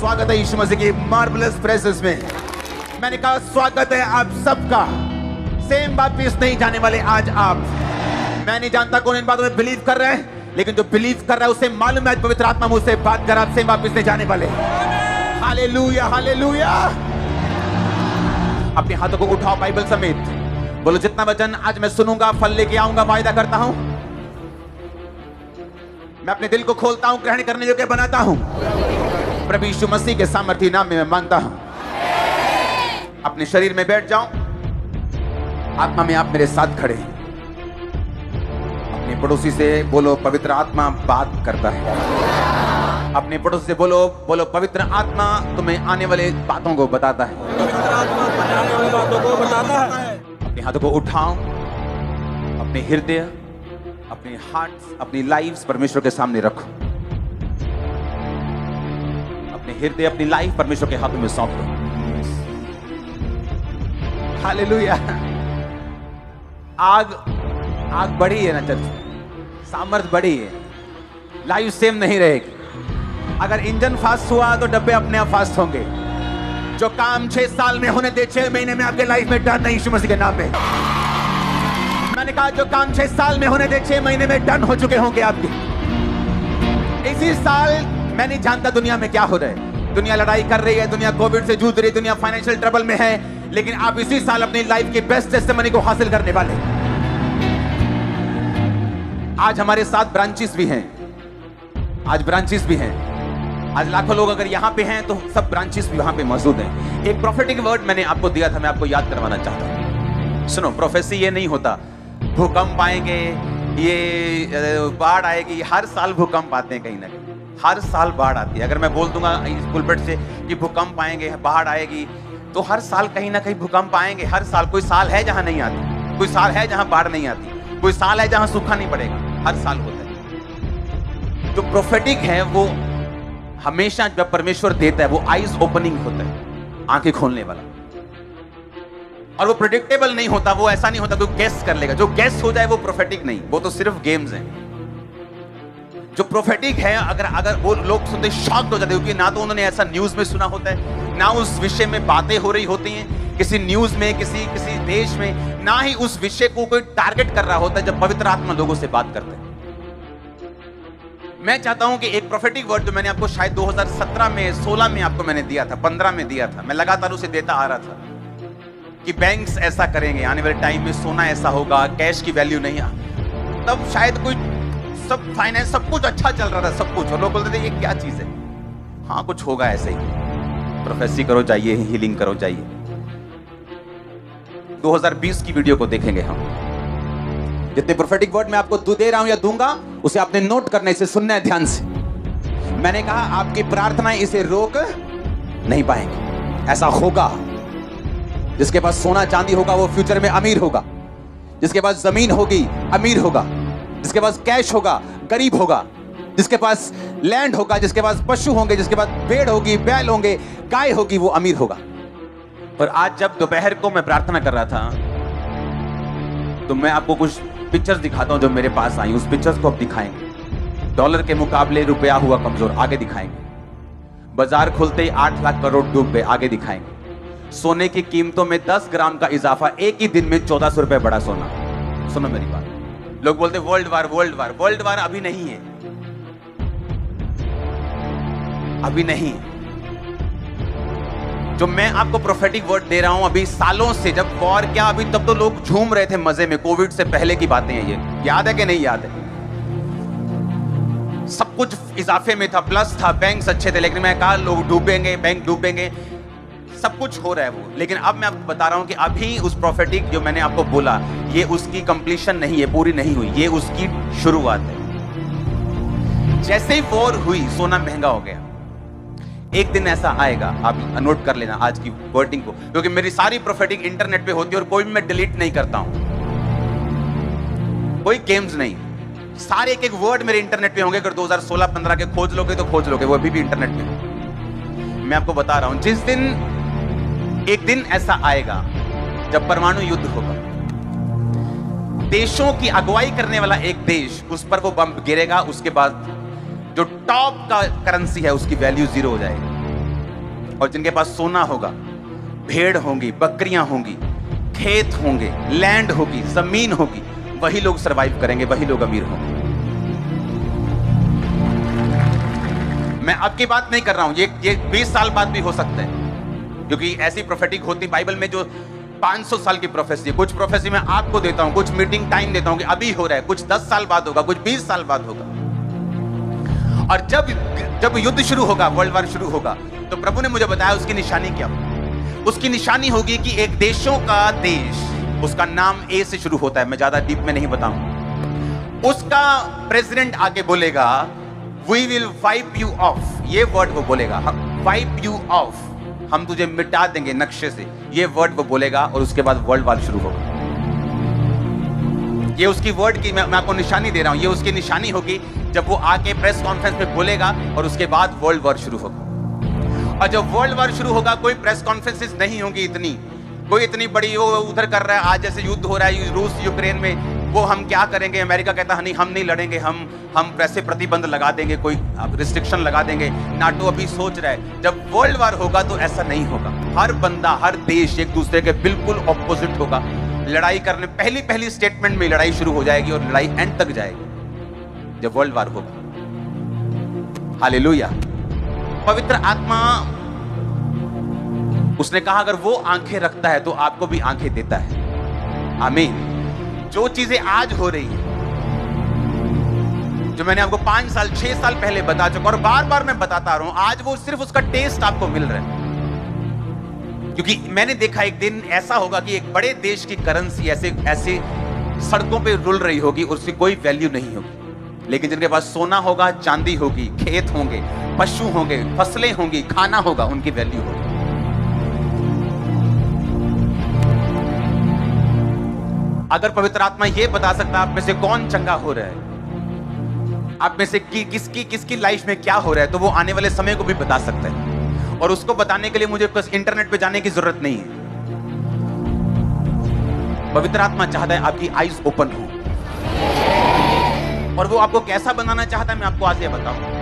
स्वागत है यीशु मसीह की मार्वलस प्रेजेंस में। मैंने कहा स्वागत है आप सबका। सेम वापिस नहीं जाने वाले आज आप। मैं नहीं जानता कौन इन बातों में बिलीव कर रहे हैं, लेकिन जो बिलीव कर रहा है उसे मालूम है पवित्र आत्मा मुझसे बात कर आप सेम वापिस नहीं जाने वाले। Hallelujah hallelujah. अपने हाथों को उठाओ बाइबल समेत, बोलो जितना वचन आज मैं सुनूंगा फल लेके आऊंगा, वायदा करता हूं। मैं अपने दिल को खोलता हूं, ग्रहण करने योग्य बनाता हूं। प्रभु यीशु मसीह के सामर्थी नाम में मैं मांगता हूं। अपने शरीर में बैठ जाओ, आत्मा में आप मेरे साथ खड़े हैं। अपने पड़ोसी से बोलो पवित्र आत्मा बात करता है। अपने पड़ोसी से बोलो बोलो पवित्र आत्मा तुम्हें आने वाले बातों को बताता है। पवित्र आत्मा तुम्हें आने वाली बातों को बताता है। अपने हाथों को उठाओ, अपने हृदय, अपने हार्ट्स, अपनी लाइफ्स परमेश्वर के सामने रखो। अपने हृदय, अपनी लाइफ परमेश्वर के हाथों में सौंप दो। हालेलुया। आग बढ़ी है ना चर्च, सामर्थ बढ़ी है, लाइफ सेम नहीं रहेगी। अगर इंजन फास्ट हुआ तो डब्बे अपने आप फास्ट होंगे। जो काम 6 साल में होने दे 6 महीने में आपके लाइफ में डन है यीशु मसीह के नाम में। मैंने कहा जो काम 6 साल में होने दे 6 महीने में डन हो चुके होंगे आपके। इसी साल मैं नहीं जानता दुनिया में क्या हो रहा है। दुनिया लड़ाई कर रही है, दुनिया कोविड से जूझ रही है, दुनिया फाइनेंशियल ट्रबल में है, लेकिन आप इसी साल अपनी लाइफ की बेस्ट टेस्टिमनी को हासिल करने वाले। आज हमारे साथ ब्रांचेस भी हैं, आज ब्रांचेस भी हैं। आज लाखों लोग अगर यहां पे हैं तो सब ब्रांचेस भी वहां पे मौजूद हैं। एक प्रोफेटिक वर्ड मैंने आपको दिया था, मैं आपको याद करवाना चाहता हूं। सुनो, प्रोफेसी ये नहीं होता भूकंप आएंगे, ये बाढ़ आएगी। हर साल भूकंप आते हैं कहीं ना कहीं, हर साल बाढ़ आती है। अगर मैं बोल दूंगा इस पुलपिट से कि भूकंप आएंगे, बाढ़ आएगी, तो हर साल कहीं ना कहीं भूकंप आएंगे। हर साल कोई साल है जहां नहीं आती, कोई साल है जहां बाढ़ नहीं आती, कोई साल है जहां सूखा नहीं पड़ेगा। हर साल होता है। जो प्रोफेटिक है वो हमेशा जब परमेश्वर देता है वो आईज ओपनिंग होता है, आंखें खोलने वाला। और वो प्रेडिक्टेबल नहीं होता, वो ऐसा नहीं होता कि गेस कर लेगा। जो गेस हो जाए वो प्रोफेटिक नहीं, वो तो सिर्फ गेम्स हैं। जो प्रोफेटिक है, अगर वो लोग सुनते शॉक्ड हो जाते हैं, क्योंकि ना तो उन्होंने ऐसा न्यूज में सुना होता है, ना उस विषय में बातें हो रही होती हैं किसी न्यूज में, किसी देश में, ना ही उस विषय को कोई टारगेट कर रहा होता है जब पवित्र आत्मा लोगों से बात करते हैं। मैं चाहता हूं कि एक प्रोफेटिक वर्ड जो मैंने आपको शायद 2017 में 16 में आपको मैंने दिया था, 15 में दिया था, मैं लगातार उसे देता आ रहा था कि बैंक्स ऐसा करेंगे, आने वाले टाइम में सोना ऐसा होगा, कैश की वैल्यू नहीं। तब शायद कोई सब फाइनेंस सब कुछ अच्छा चल रहा था, सब कुछ, और लोग बोलते थे ये क्या चीज है। हाँ, कुछ होगा ऐसे ही। प्रोफेसी करो जाइए, हीलिंग करो जाइए। 2020 की वीडियो को देखेंगे हम। जितने प्रोफेटिक वर्ड मैं आपको दे रहा हूं या दूंगा, उसे आपने नोट करना, इसे सुनना है ध्यान से। मैंने कहा आपकी प्रार्थनाएं इसे रोक नहीं पाएंगे। ऐसा होगा। जिसके पास सोना चांदी होगा वो फ्यूचर में अमीर होगा। जिसके पास जमीन होगी अमीर होगा। जिसके पास कैश होगा गरीब होगा। जिसके पास लैंड होगा, जिसके पास पशु होंगे, जिसके पास भेड़ होगी, बैल होंगे, गाय होगी, वो अमीर होगा। और आज जब दोपहर को मैं प्रार्थना कर रहा था तो मैं आपको कुछ पिक्चर्स दिखाता हूं जो मेरे पास आई। उस पिक्चर्स को अब दिखाएंगे। डॉलर के मुकाबले रुपया हुआ कमजोर, आगे दिखाएंगे। बाजार खुलते ही 8 लाख करोड़ डूब गए, आगे दिखाएंगे। सोने की कीमतों में 10 ग्राम का इजाफा, एक ही दिन में 1400 रुपए बढ़ा सोना। सुनो मेरी बात। लोग बोलते world war world war, world war अभी नहीं है, अभी नहीं। जो मैं आपको प्रोफेटिक वर्ड दे रहा हूं, अभी सालों से, जब वॉर क्या, अभी तब तो लोग झूम रहे थे मजे में। कोविड से पहले की बातें हैं ये, याद है कि नहीं याद है? सब कुछ इजाफे में था, प्लस था, बैंक्स अच्छे थे, लेकिन मैं कहा लोग डूबेंगे, बैंक डूबेंगे, सब कुछ हो रहा है वो। लेकिन अब मैं आपको बता रहा हूं कि अभी उस प्रोफेटिक जो मैंने आपको बोला, ये उसकी कंप्लीशन नहीं है, पूरी नहीं हुई, ये उसकी शुरुआत है। जैसे ही वॉर हुई सोना महंगा हो गया। एक दिन ऐसा आएगा, आप नोट कर लेना आज की वर्डिंग को, क्योंकि मेरी सारी प्रोफेटिक इंटरनेट पे होती है और कोई भी मैं डिलीट नहीं करता हूं, कोई गेम्स नहीं, सारे एक एक वर्ड मेरे इंटरनेट पे होंगे। अगर 2016-15 के खोज लोगे तो खोज लोगे, वो अभी भी इंटरनेट पे। मैं आपको बता रहा हूं, जिस दिन एक दिन ऐसा आएगा जब परमाणु युद्ध होगा, देशों की अगुवाई करने वाला एक देश, उस पर वो बम गिरेगा, उसके बाद जो टॉप का करेंसी है उसकी वैल्यू 0 हो जाएगी। और जिनके पास सोना होगा, भेड़ होंगी, बकरियां होंगी, खेत होंगे, लैंड होगी, जमीन होगी, वही लोग सरवाइव करेंगे, वही लोग अमीर होंगे। मैं अब की बात नहीं कर रहा हूं, ये 20 साल बाद भी हो सकता है, क्योंकि ऐसी प्रोफेटिक होती बाइबल में जो 500 साल की प्रोफेसी है। कुछ प्रोफेसी मैं आपको देता हूं, कुछ मीटिंग टाइम देता हूं कि अभी हो रहा है, कुछ 10 साल बाद होगा, कुछ 20 साल बाद होगा। और जब युद्ध शुरू होगा, वर्ल्ड वॉर शुरू होगा, तो प्रभु ने मुझे बताया उसकी निशानी क्या होगी। उसकी निशानी होगी कि एक देशों का देश, उसका नाम ए से शुरू होता है, मैं ज्यादा डीप में नहीं बताऊं, उसका प्रेसिडेंट आके बोलेगा we will wipe you off, ये वर्ड वो बोलेगा, वाइप यू ऑफ, हम तुझे मिटा देंगे नक्शे से, ये वर्ड वो बोलेगा, और उसके बाद वर्ल्ड वॉर शुरू होगा। ये उसकी वर्ड की मैं आपको निशानी दे रहा हूं, ये उसकी निशानी होगी जब वो आके प्रेस कॉन्फ्रेंस में बोलेगा, और उसके बाद वर्ल्ड वॉर शुरू होगा। और जब वर्ल्ड वॉर शुरू होगा, कोई प्रेस कॉन्फ्रेंसेस नहीं होंगी इतनी, कोई इतनी बड़ी वो उधर कर रहा है, आज जैसे युद्ध हो रहा है रूस यूक्रेन में, वो हम क्या करेंगे, अमेरिका कहता है नहीं हम नहीं लड़ेंगे, हम वैसे प्रतिबंध लगा देंगे, कोई रिस्ट्रिक्शन लगा देंगे, नाटो अभी सोच रहा है। जब वर्ल्ड वॉर होगा तो ऐसा नहीं होगा, हर बंदा, हर देश एक दूसरे के बिल्कुल ऑपोजिट होगा, लड़ाई करने, पहली स्टेटमेंट में लड़ाई शुरू हो जाएगी और लड़ाई एंड तक जाएगी जब वर्ल्ड वॉर होगा। हालेलुया। पवित्र आत्मा, उसने कहा अगर वो आंखें रखता है तो आपको भी आंखें देता है। आमीन। जो चीजें आज हो रही है, जो मैंने आपको 5 साल 6 साल पहले बता चुका और बार बार मैं बताता रहा हूं, आज वो सिर्फ उसका टेस्ट आपको मिल रहा है, क्योंकि मैंने देखा एक दिन ऐसा होगा कि एक बड़े देश की करेंसी ऐसे सड़कों पे रुल रही होगी, उसकी कोई वैल्यू नहीं होगी, लेकिन जिनके पास सोना होगा, चांदी होगी, खेत होंगे, पशु होंगे, फसलें होंगी, खाना होगा, उनकी वैल्यू होगी। अगर पवित्र आत्मा ये बता सकता है आप में से कौन चंगा हो रहा है, आप में से किसकी लाइफ में क्या हो रहा है, तो वो आने वाले समय को भी बता सकता है, और उसको बताने के लिए मुझे बस इंटरनेट पे जाने की जरूरत नहीं है। पवित्र आत्मा चाहता है आपकी आईज ओपन हो, और वो आपको कैसा बनाना चाहता है मैं आपको आज ये बताऊं।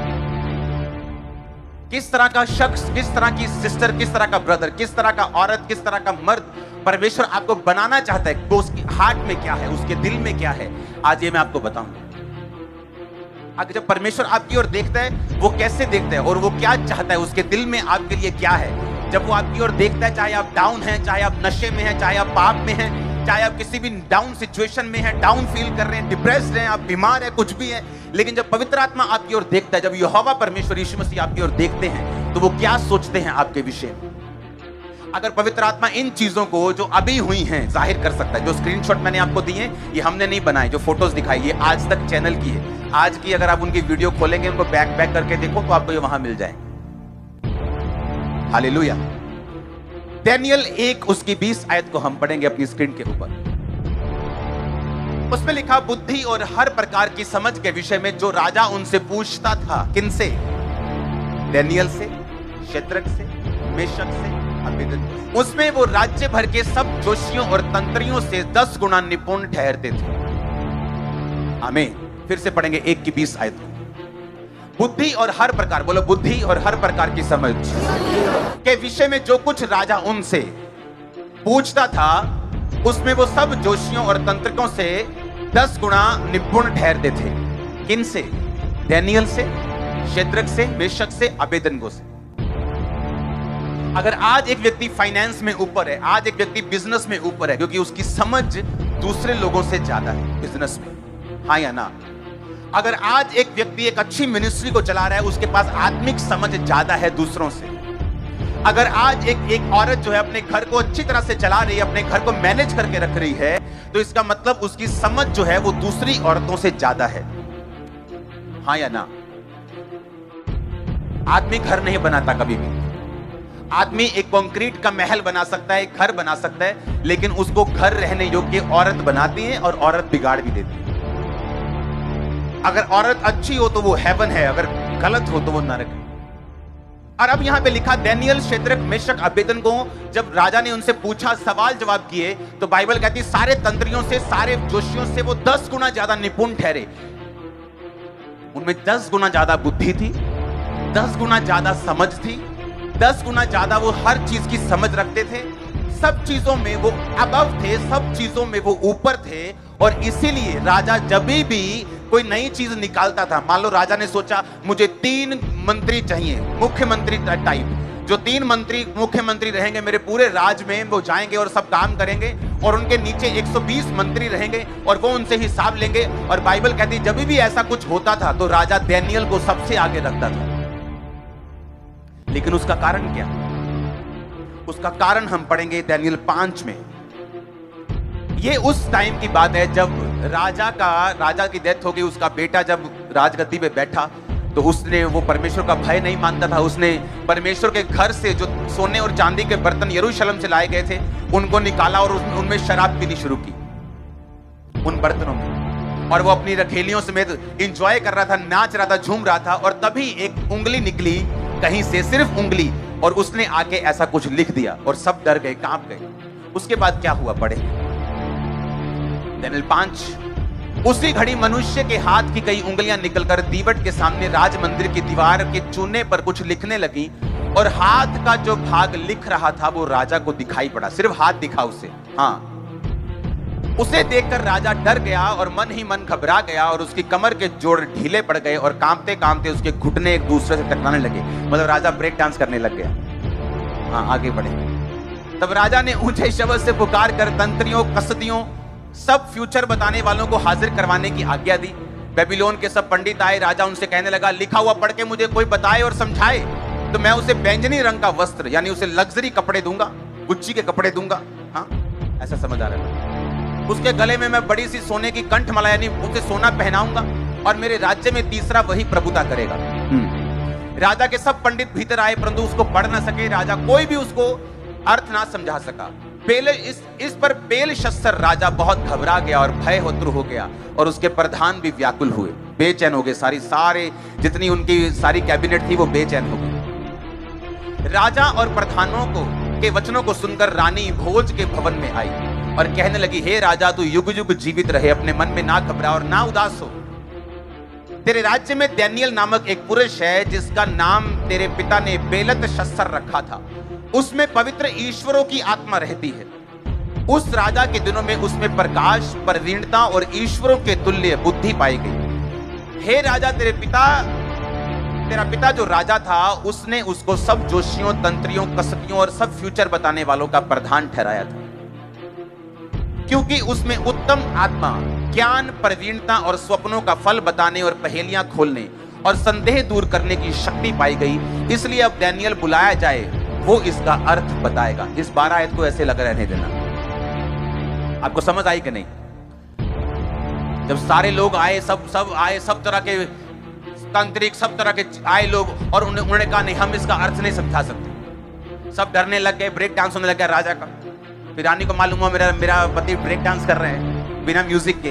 किस तरह का शख्स, किस तरह की सिस्टर, किस तरह का ब्रदर, किस तरह का औरत, किस तरह का मर्द परमेश्वर आपको बनाना चाहता है, वो उसकी हार्ट में क्या है, उसके दिल में क्या है, आज ये मैं आपको बताऊंगा। आगे जब परमेश्वर आपकी ओर देखता है, वो कैसे देखता है और वो क्या चाहता है, उसके दिल में आपके लिए क्या है। जब वो आपकी ओर देखता है, चाहे आप डाउन हैं, चाहे आप नशे में हैं, चाहे आप पाप में हैं, चाहे आप किसी भी डाउन सिचुएशन में हैं, डाउन फील कर रहे हैं, डिप्रेस्ड हैं, आप बीमार हैं, कुछ भी है, लेकिन जब पवित्र आत्मा आपकी ओर देखता है, जब यहोवा परमेश्वर यीशु मसीह आपकी ओर देखते हैं, तो वो क्या सोचते हैं आपके विषय में। अगर पवित्र आत्मा इन चीजों को जो अभी हुई हैं जाहिर कर सकता है, जो स्क्रीनशॉट मैंने आपको दिए ये हमने नहीं बनाए, जो फोटोज दिखाई ये आज तक चैनल की है, आज की अगर आप उनकी वीडियो खोलेंगे, उनको बैक करके देखो तो आपको ये वहां मिल जाएंगे। हालेलुया। दानियेल 1 उसकी 20 आयत को हम पढ़ेंगे अपनी स्क्रीन के ऊपर। उसमें लिखा, बुद्धि और हर प्रकार की समझ के विषय में जो राजा उनसे पूछता था। किनसे? दानियेल से, शद्रक से, मेशक से, अबेदनगो। उसमें वो राज्य भर के सब जोशियों और तंत्रियों से 10 गुना निपुण ठहरते थे। आमीन। फिर से पढ़ेंगे 1 की 20 आयत को। बुद्धि और हर प्रकार, बोलो बुद्धि और हर प्रकार की समझ के विषय में जो कुछ राजा उनसे पूछता था, उसमें वो सब जोशियों और तंत्रिकों से 10 गुना निपुण ठहरते थे। किनसे? दानियेल से, शद्रक से, मेशक से, अबेदनगो से। अगर आज एक व्यक्ति फाइनेंस में ऊपर है, आज एक व्यक्ति बिजनेस में ऊपर है, क्योंकि उसकी समझ दूसरे लोगों से ज्यादा है बिजनेस में, हाँ या ना? अगर आज एक व्यक्ति एक अच्छी मिनिस्ट्री को चला रहा है, उसके पास आत्मिक समझ ज्यादा है दूसरों से। अगर आज एक औरत जो है अपने घर को अच्छी तरह से चला रही है, अपने घर को मैनेज करके रख रही है, तो इसका मतलब उसकी समझ जो है वो दूसरी औरतों से ज्यादा है, हाँ या ना? आदमी घर नहीं बनाता कभी भी। आदमी एक कंक्रीट का महल बना सकता है, एक घर बना सकता है, लेकिन उसको घर रहने योग्य औरत बनाती है और औरत बिगाड़ भी देती है। अगर औरत अच्छी हो तो वो हेवन है, अगर गलत हो तो वो नरक है। और अब यहां पे लिखा, दानियेल, शद्रक, मेशक, अबेदनगो, जब राजा ने उनसे पूछा, सवाल जवाब किए, तो बाइबल कहती सारे तंत्रियों से, सारे जोशियों से वो 10 गुना ज्यादा निपुण ठहरे। उनमें 10 गुना ज्यादा बुद्धि थी, 10 गुना ज्यादा समझ थी, 10 गुना ज्यादा वो हर चीज की समझ रखते थे, सब चीजों में वो अबव थे, सब चीजों में वो ऊपर थे। और इसीलिए राजा जब भी कोई नई चीज निकालता था, मान लो राजा ने सोचा मुझे 3 मंत्री चाहिए, मुख्यमंत्री टाइप, जो 3 मंत्री मुख्यमंत्री रहेंगे मेरे पूरे राज में, वो जाएंगे और सब काम करेंगे और उनके नीचे 120 मंत्री रहेंगे और वो उनसे हिसाब लेंगे। और बाइबल कहती है जब भी ऐसा कुछ होता था तो राजा दानियेल को सबसे आगे रखता था। लेकिन उसका कारण क्या? उसका कारण हम पढ़ेंगे दानियेल 5 में। ये उस टाइम की बात है जब राजा की डेथ हो गई। उसका बेटा जब राजगद्दी पे बैठा तो उसने, वो परमेश्वर का भय नहीं मानता था, उसने परमेश्वर के घर से जो सोने और चांदी के बर्तन यरूशलेम से लाए गए थे उनको निकाला और उनमें शराब पीनी शुरू की, उन बर्तनों में। और वो अपनी रखेलियों समेत एंजॉय कर रहा था, नाच रहा था, झूम रहा था। और तभी एक उंगली निकली कहीं से, सिर्फ उंगली, और उसने आके ऐसा कुछ लिख दिया और सब डर गए, कांप गए। उसके बाद क्या हुआ पढ़े दानियेल 5। उसी घड़ी मनुष्य के हाथ की कई उंगलियां निकलकर दीवट के सामने राजमंदिर की दीवार के चूने पर कुछ लिखने लगी और हाथ का जो भाग लिख रहा था वो राजा को दिखाई पड़ा। सिर्फ हाथ दिखा उसे। हाँ, उसे देखकर राजा डर गया और मन ही मन घबरा गया और उसकी कमर के जोड़ ढीले पड़ गए और कांपते कांपते उसके घुटने एक दूसरे से टकराने लगे। मतलब राजा ब्रेक डांस करने लग गया। हाँ, आगे बढ़े। तब राजा ने ऊंचे शब्द से पुकार कर तंत्रियों, कसदियों, सब फ्यूचर बताने वालों को हाजिर करवाने की आज्ञा दी। बेबीलोन के सब पंडित आए। राजा उनसे कहने लगा, लिखा हुआ पढ़ के मुझे कोई बताए और समझाए तो मैं उसे बैंगनी रंग का वस्त्र, यानी उसे लग्जरी कपड़े दूंगा, गुच्ची के कपड़े दूंगा। हाँ, ऐसा समझ आ रहा है। उसके गले में मैं बड़ी सी सोने की कंठमाला, यानी उसे सोना पहनाऊंगा और मेरे राज्य में तीसरा वही प्रभुता करेगा। राजा के सब पंडित भीतर आए परंतु उसको पढ़ ना सके। राजा कोई भी उसको अर्थ ना समझा सका। इस पर बेलशस्सर राजा बहुत घबरा गया और भय होत्र हो गया और उसके प्रधान भी व्याकुल हुए, बेचैन हो गए। सारे जितनी उनकी सारी कैबिनेट थी वो बेचैन हो गई। राजा और प्रधानों के वचनों को सुनकर रानी भोज के भवन में आई और कहने लगी, हे राजा, तू युग युग जीवित रहे, अपने मन में ना घबरा और ना उदास हो। तेरे राज्य में दानियेल नामक एक पुरुष है जिसका नाम तेरे पिता ने बेलतशस्सर रखा था। उसमें पवित्र ईश्वरों की आत्मा रहती है। उस राजा के दिनों में उसमें प्रकाश, प्रवीणता और ईश्वरों के तुल्य बुद्धि पाई गई। हे राजा, तेरा पिता जो राजा था उसने उसको सब जोशियों, तंत्रियों, कसदियों और सब फ्यूचर बताने वालों का प्रधान ठहराया था, क्योंकि उसमें उत्तम आत्मा, ज्ञान, प्रवीणता और स्वप्नों का फल बताने और पहेलियां खोलने और संदेह दूर करने की शक्ति पाई गई। इसलिए अब दानियेल बुलाया जाए, वो इसका अर्थ बताएगा। इस 12 आयत को ऐसे लग रहने देना। आपको समझ आई कि नहीं? जब सारे लोग आए, सब आए, सब तरह के तांत्रिक, सब तरह के आए लोग, और उन्होंने कहा नहीं, हम इसका अर्थ नहीं समझा सकते। सब डरने लग गए, ब्रेक डांस होने लग गया राजा का। फिर रानी को मालूम हुआ मेरा पति ब्रेक डांस कर रहे हैं बिना म्यूजिक के।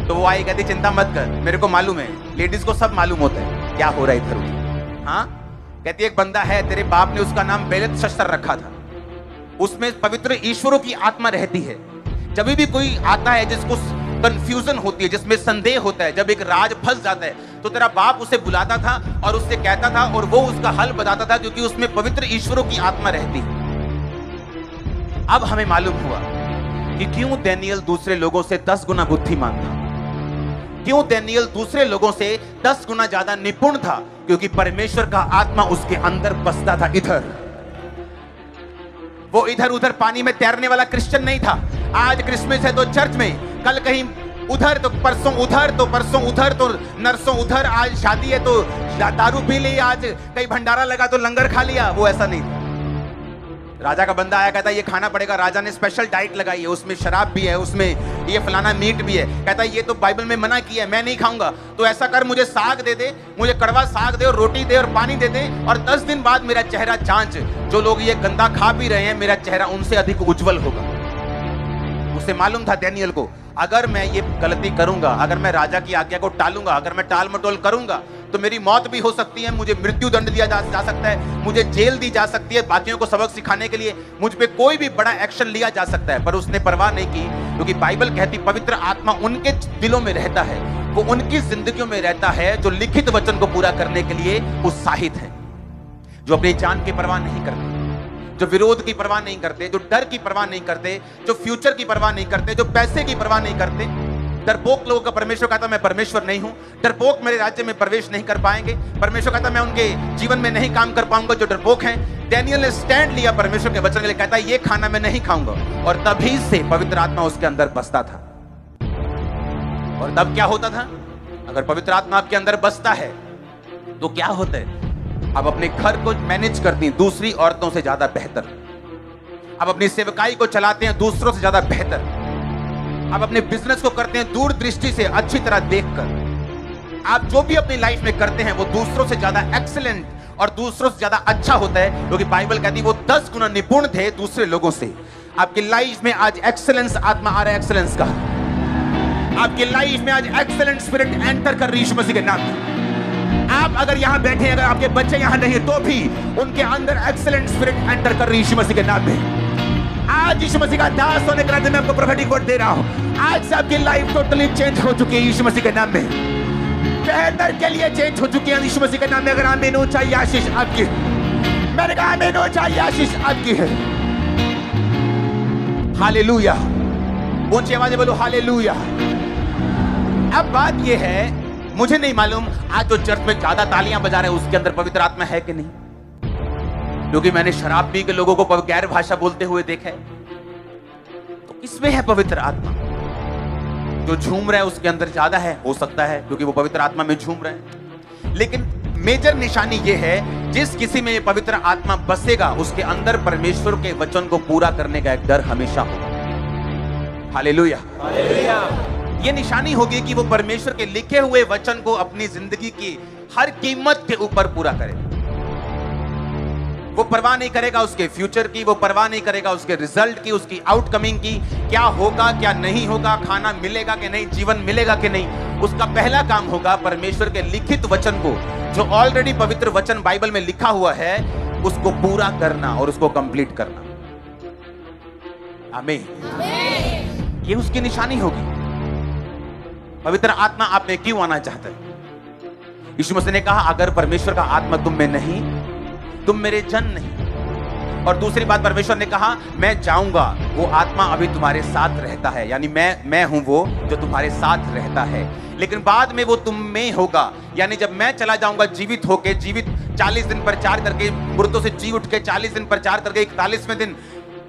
तो वो आई, कहती चिंता मत कर, मेरे को मालूम है, लेडीज को सब मालूम होता है क्या हो रहा है इधर। हाँ, कहती एक बंदा है, तेरे बाप ने उसका नाम बेलतशस्सर रखा था, उसमें पवित्र ईश्वरों की आत्मा रहती है। जब भी कोई आता है जिसको कंफ्यूजन होती है, जिसमें संदेह होता है, जब एक राज फंस जाता है तो तेरा बाप उसे बुलाता था और उससे कहता था और वो उसका हल बताता था, क्योंकि उसमें पवित्र ईश्वरों की आत्मा रहती है। अब हमें मालूम हुआ कि क्यों दानियेल दूसरे लोगों से 10 गुना बुद्धिमान था, क्यों दानियेल दूसरे लोगों से 10 गुना ज्यादा निपुण था, क्योंकि परमेश्वर का आत्मा उसके अंदर बसता था। इधर वो इधर उधर पानी में तैरने वाला क्रिश्चियन नहीं था। आज क्रिसमस है तो चर्च में, कल कहीं उधर तो परसों उधर, तो परसों उधर, तो नरसों उधर, आज शादी है तो दारू पी ली, आज कहीं भंडारा लगा तो लंगर खा लिया। वो ऐसा नहीं था। राजा का बंदा आया, कहता ये खाना पड़ेगा। राजा ने स्पेशल डाइट लगाई है, उसमें शराब भी है, उसमें ये फलाना मीट भी है। कहता ये तो बाइबल में मना किया है, मैं नहीं खाऊंगा। तो ऐसा कर, मुझे साग दे दे, मुझे कड़वा साग दे और रोटी दे और पानी दे दे, और 10 दिन बाद मेरा चेहरा जांच, जो लोग ये गंदा खा भी रहे हैं मेरा चेहरा उनसे अधिक उज्जवल होगा। उसे मालूम था दानियेल को, अगर मैं ये गलती करूंगा, अगर मैं राजा की आज्ञा को टालूंगा, अगर मैं टाल मटोल करूंगा तो मेरी मौत भी हो सकती है, मुझे मृत्यु दंड दिया जा सकता है, मुझे जेल दी जा सकती है, बाकियों को सबक सिखाने के लिए मुझ पे कोई भी बड़ा एक्शन लिया जा सकता है। पर उसने परवाह नहीं की, क्योंकि बाइबल कहती पवित्र आत्मा उनके दिलों में रहता है, वो उनकी जिंदगियों में रहता है जो लिखित वचन को पूरा करने के लिए उत्साहित है, जो अपनी जान की परवाह नहीं करते, जो विरोध की परवाह नहीं करते, जो डर की परवाह नहीं करते, जो फ्यूचर की परवाह नहीं करते, जो पैसे की परवाह नहीं करते। डरपोक लोगों का परमेश्वर कहता मैं परमेश्वर नहीं हूं, डरपोक मेरे राज्य में प्रवेश नहीं कर पाएंगे। परमेश्वर कहता मैं उनके जीवन में नहीं काम कर पाऊंगा जो डरपोक हैं। डैनियल ने स्टैंड लिया परमेश्वर के वचन के लिए, कहता ये खाना मैं नहीं खाऊंगा, और तभी से पवित्र आत्मा उसके अंदर बसता था। और तब क्या होता था? अगर पवित्र आत्मा आपके अंदर बसता है तो क्या होता है? आप अपने घर को मैनेज करती हैं दूसरी औरतों से ज्यादा बेहतर, आप अपनी सेवकाई को चलाते हैं दूसरों से ज्यादा बेहतर, आप अपने बिजनेस को करते हैं दूरदृष्टि से, अच्छी तरह देखकर। आप जो भी अपनी लाइफ में करते हैं वो दूसरों से ज्यादा एक्सीलेंट और दूसरों से ज्यादा अच्छा होता है, क्योंकि बाइबल कहती है वो 10 गुना निपुण थे दूसरे लोगों से। आपकी लाइफ में आज एक्सीलेंस आत्मा आ रहा है, एक्सीलेंस का। आपकी लाइफ में आज एक्सीलेंट स्पिरिट एंटर कर रही है यीशु मसीह के नाम में। आप अगर यहां बैठे हैं, अगर आपके बच्चे यहां नहीं है तो भी उनके अंदर एक्सीलेंट स्पिरिट एंटर कर रही है यीशु मसीह के नाम में। आज यीशु मसीह का दास होने के नाते मैं आपको प्रोफेटिक वर्ड दे रहा हूं। आज से आपकी लाइफ टोटली चेंज हो चुकी है यीशु मसीह के नाम में, बेहतर के लिए चेंज हो चुकी है यीशु मसीह के नाम में। अगर आमीन हो चाहिए आशीष आपकी, मैंने कहा आमीन हो चाहिए आशीष आपकी है। हालेलुया, ऊंची आवाज में बोलो हालेलुया। अब बात यह है, मुझे नहीं मालूम आज जो चर्च में ज्यादा तालियां बजा रहे हैं उसके अंदर पवित्र आत्मा है कि नहीं, क्योंकि मैंने शराब पी के लोगों को गैर भाषा बोलते हुए देखा है। तो किसमें है पवित्र आत्मा? जो झूम रहा है उसके अंदर ज्यादा है, हो सकता है क्योंकि वो पवित्र आत्मा में झूम रहे हैं। लेकिन मेजर निशानी ये है, जिस किसी में ये पवित्र आत्मा बसेगा उसके अंदर परमेश्वर के वचन को पूरा करने का एक डर हमेशा होगा। Hallelujah, hallelujah. ये निशानी होगी कि वो परमेश्वर के लिखे हुए वचन को अपनी जिंदगी की हर कीमत के ऊपर पूरा करे। वो परवाह नहीं करेगा उसके फ्यूचर की, वो परवाह नहीं करेगा उसके रिजल्ट की, उसकी आउटकमिंग की, क्या होगा क्या नहीं होगा, खाना मिलेगा कि नहीं, जीवन मिलेगा कि नहीं। उसका पहला काम होगा परमेश्वर के लिखित वचन को, जो ऑलरेडी पवित्र वचन बाइबल में लिखा हुआ है, उसको पूरा करना और उसको कंप्लीट करना। आमीन। ये उसकी निशानी होगी। पवित्र आत्मा आप में क्यों आना चाहता है? यीशु मसीह ने कहा अगर परमेश्वर का आत्मा तुम में नहीं, तुम मेरे जन नहीं। और दूसरी बात परमेश्वर ने कहा मैं जाऊंगा, वो आत्मा अभी तुम्हारे साथ रहता है, यानी मैं हूं वो जो तुम्हारे साथ रहता है, लेकिन बाद में वो तुम में होगा। यानी जब मैं चला जाऊंगा जीवित होके, जीवित 40 दिन प्रचार करके, मुर्दों से जी उठ के 40 दिन प्रचार करके 41वें दिन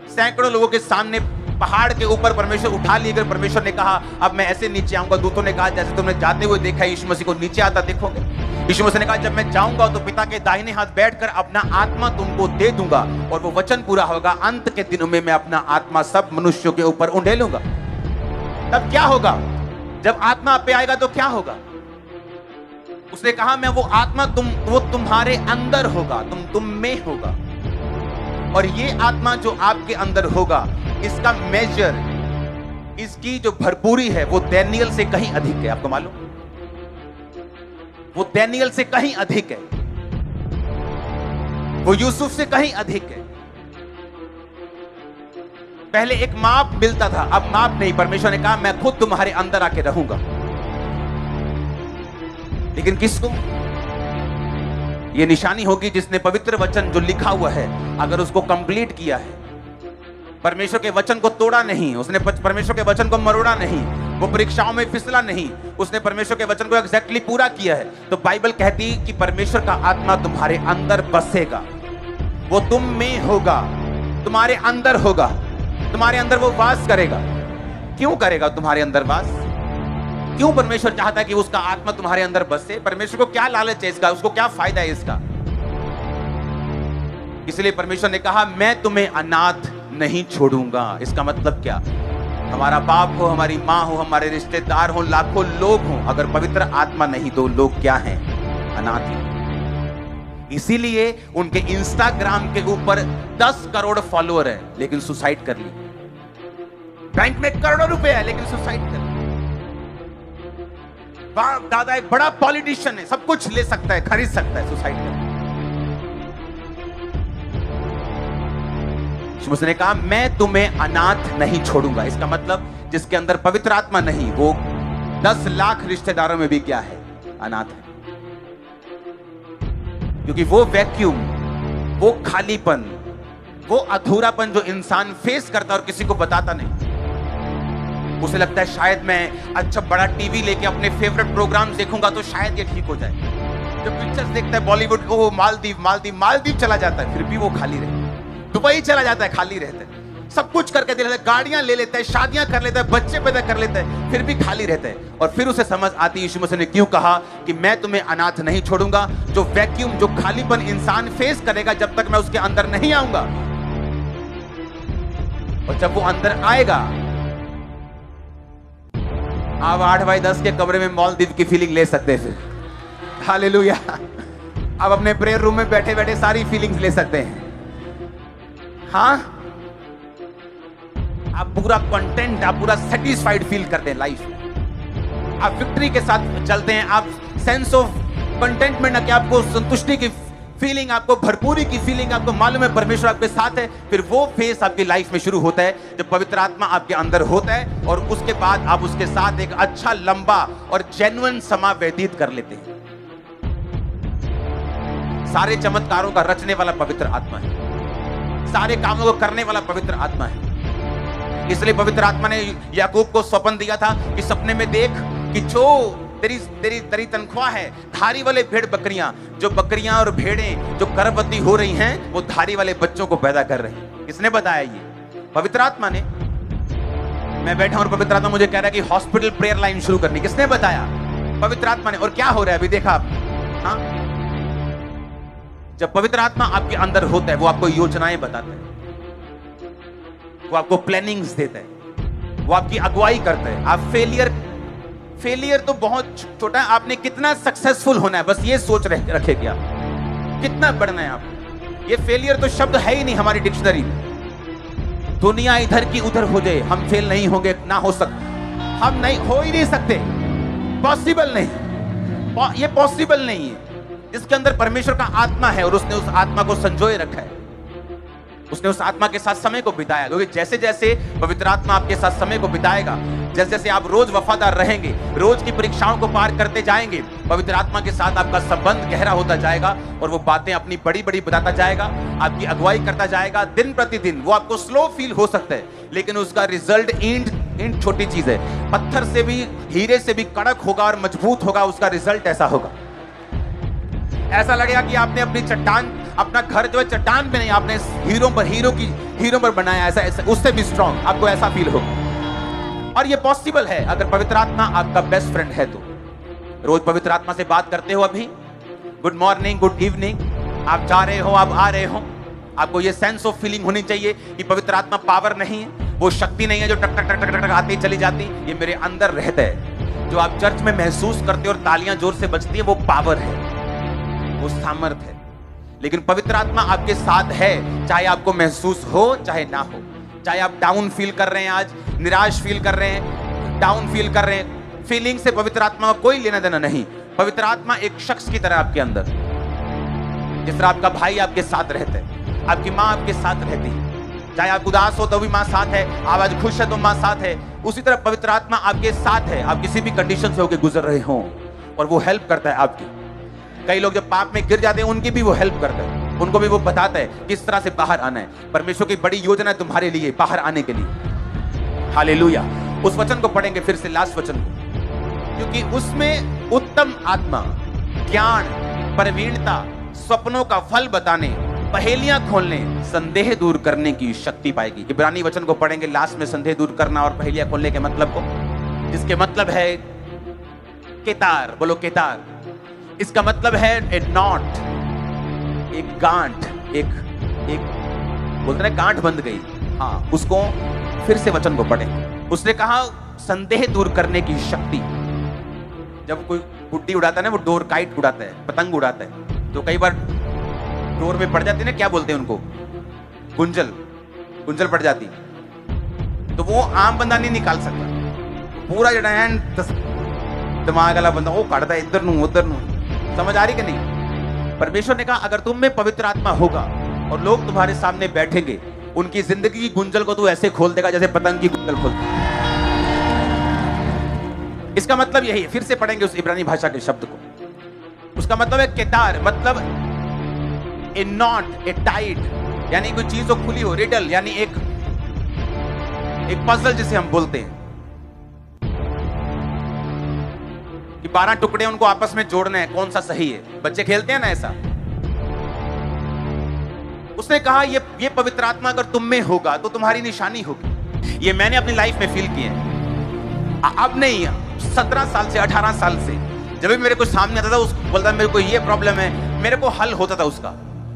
सैकड़ों लोगों के सामने पहाड़ के ऊपर परमेश्वर उठा लिए गए। परमेश्वर ने कहा अब मैं ऐसे नीचे आऊंगा। दूतों ने कहा जैसे तुमने जाते हुए देखा यीशु मसीह को नीचे आता देखोगे। यीशु मसीह ने कहा जब मैं जाऊंगा तो पिता के दाहिने हाथ बैठकर अपना आत्मा तुमको दे दूंगा, और वो वचन पूरा होगा, अंत के दिनों में मैं अपना आत्मा सब मनुष्यों के ऊपर उंडेलूंगा। तब क्या होगा? जब आत्मा आप पे आएगा तो क्या होगा? उसने कहा मैं वो आत्मा वो तुम्हारे अंदर होगा, तुम में होगा। और ये आत्मा जो आपके अंदर होगा, इसका मेजर, इसकी जो भरपूरी है वो डैनियल से कहीं अधिक है। आपको मालूम? वो डैनियल से कहीं अधिक है, वो यूसुफ से कहीं अधिक है। पहले एक माप मिलता था, अब माप नहीं। परमेश्वर ने कहा मैं खुद तुम्हारे अंदर आके रहूंगा। लेकिन किसको? ये निशानी होगी जिसने पवित्र वचन जो लिखा हुआ है अगर उसको कंप्लीट किया है, परमेश्वर के वचन को तोड़ा नहीं, उसने परमेश्वर के वचन को मरोड़ा नहीं, वो परीक्षाओं में फिसला नहीं, उसने परमेश्वर के वचन को एग्जैक्टली पूरा किया है, तो बाइबल कहती है कि परमेश्वर का आत्मा तुम्हारे अंदर बसेगा, वो तुम में होगा, तुम्हारे अंदर होगा, तुम्हारे अंदर वो वास करेगा। क्यों करेगा तुम्हारे अंदर वास? क्यों परमेश्वर चाहता है कि उसका आत्मा तुम्हारे अंदर बसे? परमेश्वर को क्या लालच है इसका? उसको क्या फायदा है इसका? इसलिए परमेश्वर ने कहा मैं तुम्हें अनाथ नहीं छोड़ूंगा। इसका मतलब क्या? हमारा बाप हो, हमारी माँ हो, हमारे रिश्तेदार हो, लाखों लोग हो, अगर पवित्र आत्मा नहीं तो लोग क्या हैं? अनाथ हैं। इसीलिए उनके इंस्टाग्राम के ऊपर 10 करोड़ फॉलोअर है लेकिन सुसाइड कर ली। बैंक में करोड़ों रुपए है लेकिन सुसाइड कर ली। बाप दादा एक बड़ा पॉलिटिशियन है, सब कुछ ले सकता है, खरीद सकता है, सुसाइड कर ली। उसने कहा मैं तुम्हें अनाथ नहीं छोड़ूंगा। इसका मतलब जिसके अंदर पवित्र आत्मा नहीं, वो 10 लाख रिश्तेदारों में भी क्या है? अनाथ है। क्योंकि वो वैक्यूम वो खालीपन, वो अधूरापन जो इंसान फेस करता है और किसी को बताता नहीं। उसे लगता है शायद मैं अच्छा बड़ा टीवी लेके अपने फेवरेट प्रोग्राम देखूंगा तो शायद ये ठीक हो जाए। जब पिक्चर्स देखता है बॉलीवुड, ओ मालदीव चला जाता है, फिर भी वो खाली रहता है। दुबई चला जाता है, खाली रहता है। सब कुछ करके दे लेता है, गाड़ियां ले लेता है, शादियां कर लेता है, बच्चे पैदा कर लेता है, फिर भी खाली रहता है। और फिर उसे समझ आती है यीशु मसीह ने क्यों कहा कि मैं तुम्हें अनाथ नहीं छोड़ूंगा। जो वैक्यूम, जो खालीपन इंसान फेस करेगा जब तक मैं उसके अंदर नहीं आऊंगा, और जब वो अंदर आएगा, आप 8x10 के कमरे में मालदीव की फीलिंग ले सकते हैं। फिर हालेलुया, आप अपने प्रेयर रूम में बैठे बैठे सारी फीलिंग्स ले सकते हैं। हाँ, आप पूरा कंटेंट, आप पूरा सेटिस्फाइड फील करते हैं लाइफ में। आप विक्ट्री के साथ चलते हैं, आप सेंस ऑफ कंटेंटमेंट, ना कि आपको संतुष्टि की फीलिंग, आपको भरपूरी की फीलिंग, आपको मालूम है परमेश्वर आपके साथ है। फिर वो फेस आपकी लाइफ में शुरू होता है जब पवित्र आत्मा आपके अंदर होता है, और उसके बाद आप उसके साथ एक अच्छा लंबा और जेन्युइन समय व्यतीत कर लेते हैं। सारे चमत्कारों का रचने वाला पवित्र आत्मा है, सारे कामों को करने वाला पवित्र आत्मा है। इसलिए पवित्र आत्मा ने याकूब को स्वप्न दिया था कि सपने में देख कि जो तेरी तनख्वाह है, धारी वाले भेड़ बकरियां, जो बकरियां और भेड़ें जो गर्भवती हो रही हैं, वो धारी वाले बच्चों को पैदा कर रही हैं। किसने बताया ये? पवित्र आत्मा ने। मैं बैठा और पवित्र आत्मा मुझे कह रहा है कि हॉस्पिटल प्रेयर लाइन शुरू करनी। किसने बताया? पवित्र आत्मा ने। और क्या हो रहा है अभी देखा आप? हाँ, जब पवित्र आत्मा आपके अंदर होता है, वो आपको योजनाएं बताता है, वो आपको प्लानिंग्स देता है, वो आपकी अगुवाई करता है। आप फेलियर तो बहुत छोटा है, आपने कितना सक्सेसफुल होना है बस ये सोच रखे कि आप कितना बढ़ना है। आप ये फेलियर तो शब्द है ही नहीं हमारी डिक्शनरी में। दुनिया इधर की उधर हो जाए, हम फेल नहीं होंगे, ना हो सकता, हम नहीं हो ही नहीं सकते, पॉसिबल नहीं, ये पॉसिबल नहीं है। जिसके अंदर परमेश्वर का आत्मा है और उसने उस आत्मा को संजोए रखा है, उसने उस आत्मा के साथ समय को बिताया। क्योंकि जैसे जैसे पवित्र आत्मा आपके साथ समय को बिताएगा, जैसे जैसे आप रोज वफादार रहेंगे, रोज की परीक्षाओं को पार करते जाएंगे, पवित्र आत्मा के साथ आपका संबंध गहरा होता जाएगा और वो बातें अपनी बड़ी बड़ी बताता जाएगा, आपकी अगुवाई करता जाएगा। दिन प्रतिदिन वो आपको स्लो फील हो सकता है, लेकिन उसका रिजल्ट इंड छोटी चीज है, पत्थर से भी, हीरे से भी कड़क होगा और मजबूत होगा। उसका रिजल्ट ऐसा होगा, ऐसा लगेगा कि आपने अपनी चट्टान, अपना घर जो है चट्टान पे नहीं, आपने हीरो पर बनाया, ऐसा उससे भी स्ट्रॉन्ग आपको ऐसा फील होगा। और ये पॉसिबल है अगर पवित्र आत्मा आपका बेस्ट फ्रेंड है तो। रोज पवित्र आत्मा से बात करते हो, अभी गुड मॉर्निंग, गुड इवनिंग, आप जा रहे हो, आप आ रहे हो, आपको ये सेंस ऑफ फीलिंग होनी चाहिए कि पवित्र आत्मा पावर नहीं है, वो शक्ति नहीं है जो टक टक टक टक टक आती चली जाती, ये मेरे अंदर रहता है। जो आप चर्च में महसूस करते हो और तालियां जोर से बजती है, वो पावर है, वो सामर्थ है। लेकिन पवित्र आत्मा आपके साथ है, चाहे आपको महसूस हो चाहे ना हो, चाहे आप डाउन फील कर रहे हैं, आज निराश फील कर रहे हैं, डाउन फील कर रहे हैं, फीलिंग से पवित्र आत्मा का कोई लेना देना नहीं। पवित्र आत्मा एक शख्स की तरह आपके अंदर, जिस तरह आपका भाई आपके साथ रहता है, आपकी माँ आपके साथ रहती है, चाहे आप उदास हो तो भी माँ साथ है, आप आज खुश है तो माँ साथ है, उसी तरह पवित्र आत्मा आपके साथ है। आप किसी भी कंडीशन से होकर गुजर रहे हो और वो हेल्प करता है आपकी। कई लोग जब पाप में गिर जाते हैं, उनकी भी वो हेल्प करता है, उनको भी वो बताता है किस तरह से बाहर आना है। परमेश्वर की बड़ी योजना है तुम्हारे लिए बाहर आने के लिए। हालेलुया। उस वचन को पढ़ेंगे फिर से, लास्ट वचन को, क्योंकि उसमें उत्तम आत्मा, ज्ञान, प्रवीणता, स्वप्नों का फल बताने, पहेलियां खोलने, संदेह दूर करने की शक्ति पाएगी। इब्रानी वचन को पढ़ेंगे लास्ट में, संदेह दूर करना और पहेलियां खोलने के मतलब को, जिसके मतलब है केतार। बोलो केतार। इसका मतलब है ए नॉट, एक गांठ, एक बोलते हैं गांठ बंध गई। हाँ, उसको फिर से वचन को पढ़े। उसने कहा संदेह दूर करने की शक्ति। जब कोई गुड्डी उड़ाता है ना, वो डोर काइट उड़ाता है, पतंग उड़ाता है, तो कई बार डोर में पड़ जाती है ना, क्या बोलते हैं उनको, गुंजल पड़ जाती, तो वो आम बंदा नहीं निकाल सकता। पूरा जो दिमाग वाला बंदा वो काटता है इधर नू उधर नू। समझ आ रही कि नहीं? परमेश्वर ने कहा अगर तुम में पवित्र आत्मा होगा और लोग तुम्हारे सामने बैठेंगे, उनकी जिंदगी की गुंजल को तू ऐसे खोल देगा जैसे पतंग की गुंजल खोलती है। इसका मतलब यही है, फिर से पढ़ेंगे उस इब्रानी भाषा के शब्द को। उसका मतलब है केदार, मतलब ए नॉट, ए टाइट, यानी कोई चीज तो खुली हो, रिडल यानी एक पजल जिसे हम बोलते हैं कि 12 टुकड़े उनको आपस में जोड़ने हैं, कौन सा सही है। बच्चे खेलते हैं ना ऐसा। उसने कहा ये पवित्र आत्मा अगर तुम में होगा तो तुम्हारी निशानी होगी। ये मैंने अपनी लाइफ में फील किया है। अब नहीं, 17 साल से 18 साल से जब भी मेरे को सामने आता था, उसको बोलता मेरे को ये प्रॉब्लम है, मेरे को हल होता था उसका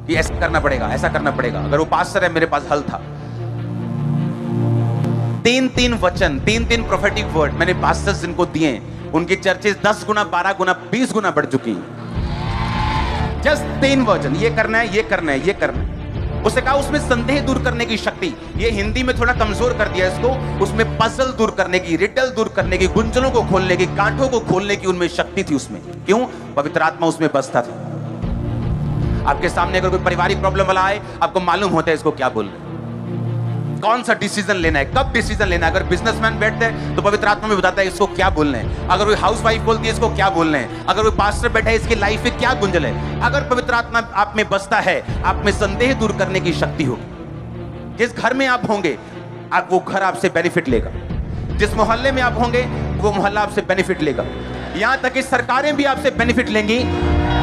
कि ऐसा करना पड़ेगा, ऐसा करना पड़ेगा। अगर वो पास्टर है, मेरे पास हल था। 3-3 वचन, 3-3 प्रोफेटिक वर्ड मैंने पास्टर्स जिनको दिए, उनकी चर्चेस 10 गुना, 12 गुना, 20 गुना बढ़ चुकी हैं। जस्ट 3 वचन, ये करना है, ये करना है, ये करना है। उसने कहा उसमें संदेह दूर करने की शक्ति, ये हिंदी में थोड़ा कमजोर कर दिया इसको, उसमें पजल दूर करने की, रिडल दूर करने की, गुंजलों को खोलने की, गांठों को खोलने की उनमें शक्ति थी उसमें। क्यों? पवित्र आत्मा उसमें बसता था। आपके सामने अगर कोई पारिवारिक प्रॉब्लम वाला आए, आपको मालूम होता है इसको क्या बोलना है, कौन सा डिसीजन लेना है, कब डिसीजन लेना है। अगर बिजनेसमैन बैठते हैं तो पवित्र आत्मा में बताता है इसको क्या बोलना है। अगर कोई हाउसवाइफ बोलती है इसको क्या बोलना है। अगर कोई पास्टर बैठा है इसकी लाइफ में क्या गुंजल है। अगर पवित्र आत्मा आप में बसता है, आप में संदेह दूर करने की शक्ति होगी। जिस घर में आप होंगे, वो घर आपसे बेनिफिट लेगा। जिस मोहल्ले में आप होंगे, वो मोहल्ला आपसे बेनिफिट लेगा। यहां तक कि सरकारें भी आपसे बेनिफिट लेंगी,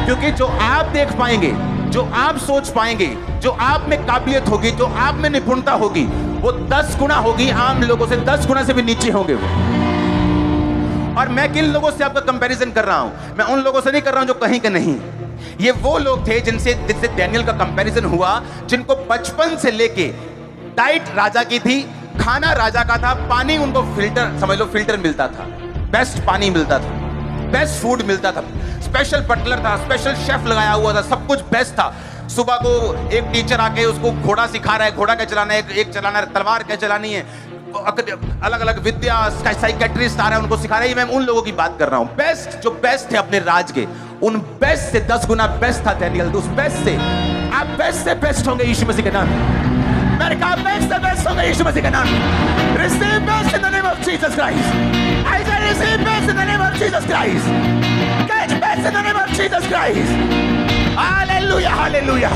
क्योंकि जो आप देख पाएंगे, जो आप सोच पाएंगे, जो आप में काबिलियत होगी, जो आप में निपुणता होगी, वो 10 गुना होगी आम लोगों से, 10 गुना से भी नीचे होंगे वो। और मैं किन लोगों से आपका कंपैरिजन कर रहा हूं? मैं उन लोगों से नहीं कर रहा हूं जो कहीं के नहीं। ये वो लोग थे जिनसे डैनियल का कंपैरिजन हुआ, जिनको बचपन से लेके डाइट राजा की थी, खाना राजा का था, पानी उनको फिल्टर, समझ लो फिल्टर मिलता था, बेस्ट पानी मिलता था, बेस्ट फूड मिलता था, स्पेशल बटलर था, स्पेशल शेफ लगाया हुआ था, सब कुछ बेस्ट था। सुबह को एक टीचर आके उसको घोड़ा सिखा रहा है, घोड़ा क्या चलाना है, एक चलाना है, तलवार क्या चलानी है, अलग अलग विद्या, साइकेट्रिस्ट आ रहा है उनको सिखा रहा है। मैं उन लोगों की बात कर रहा हूं, बेस्ट, जो बेस्ट थे अपने राज के, उन बेस्ट से 10 गुना बेस्ट था डैनियल। उस बेस्ट से आप बेस्ट से बेस्ट होंगे यीशु मसीह के नाम। मैंने कहा बेस्ट से बेस्ट होंगे यीशु मसीह के नाम। Receive best in the name of Jesus Christ. I say receive best in the name of Jesus Christ. Catch best in the name of Jesus Christ. Hallelujah, hallelujah.